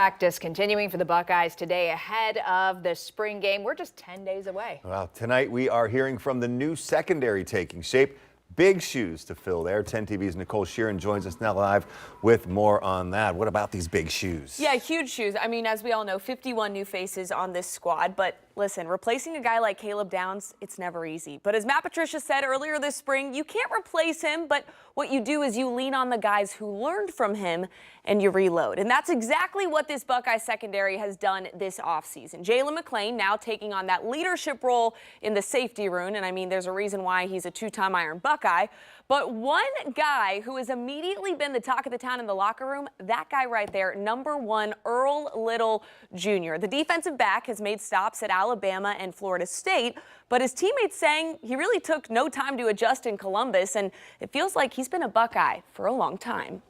Practice continuing for the Buckeyes today ahead of the spring game. We're just 10 days away. Well, tonight we are hearing from the new secondary taking shape. Big shoes to fill there. 10 TV's Nicole Sheeran joins us now live with more on that. What about these big shoes? Yeah, huge shoes. I mean, as we all know, 51 new faces on this squad. But listen, replacing a guy like Caleb Downs, it's never easy. But as Matt Patricia said earlier this spring, you can't replace him, but what you do is you lean on the guys who learned from him and you reload. And that's exactly what this Buckeye secondary has done this offseason. Jalen McLean now taking on that leadership role in the safety room. And I mean, there's a reason why he's a two-time Iron Buckeye. But one guy who has immediately been the talk of the town in the locker room, that guy right there, number 1, Earl Little Jr. The defensive back has made stops at Alabama and Florida State, but his teammates saying he really took no time to adjust in Columbus, and it feels like he's been a Buckeye for a long time.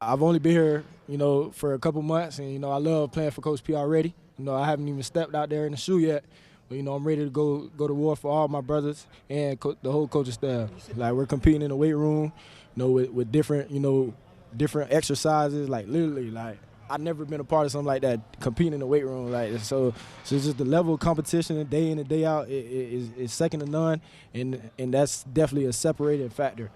I've only been here, for a couple months, and, I love playing for Coach P already. I haven't even stepped out there in the shoe yet. But, I'm ready to go to war for all my brothers and the whole coaching staff. Like, we're competing in the weight room, with different, different exercises. Like, literally, like, I've never been a part of something like that, competing in the weight room. Like, so it's just the level of competition day in and day out is second to none, and that's definitely a separating factor.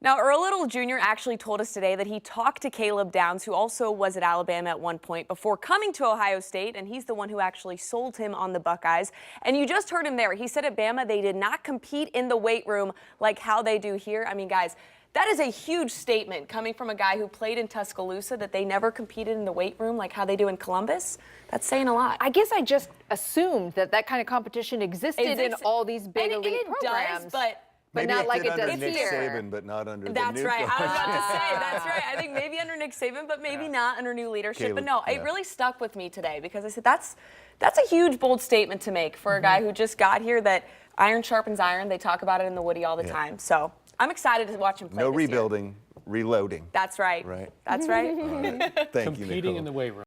Now, Earl Little Jr. actually told us today that he talked to Caleb Downs, who also was at Alabama at one point before coming to Ohio State, and he's the one who actually sold him on the Buckeyes. And you just heard him there. He said at Bama they did not compete in the weight room like how they do here. I mean, guys, that is a huge statement coming from a guy who played in Tuscaloosa, that they never competed in the weight room like how they do in Columbus. That's saying a lot. I guess I just assumed that kind of competition existed in all these big elite programs. Does, but Maybe not like it does Nick here. Saban, but not under That's the new right. coach. I was about to say, that's right. I think maybe under Nick Saban, but maybe not under new leadership. Caleb, but no, yeah. it really stuck with me today because I said that's a huge, bold statement to make for a guy who just got here, that iron sharpens iron. They talk about it in the Woody all the time. So I'm excited to watch him play No this rebuilding, year. reloading. That's right. Right. That's right. All right. Thank you, Competing Nicole. in the weight room.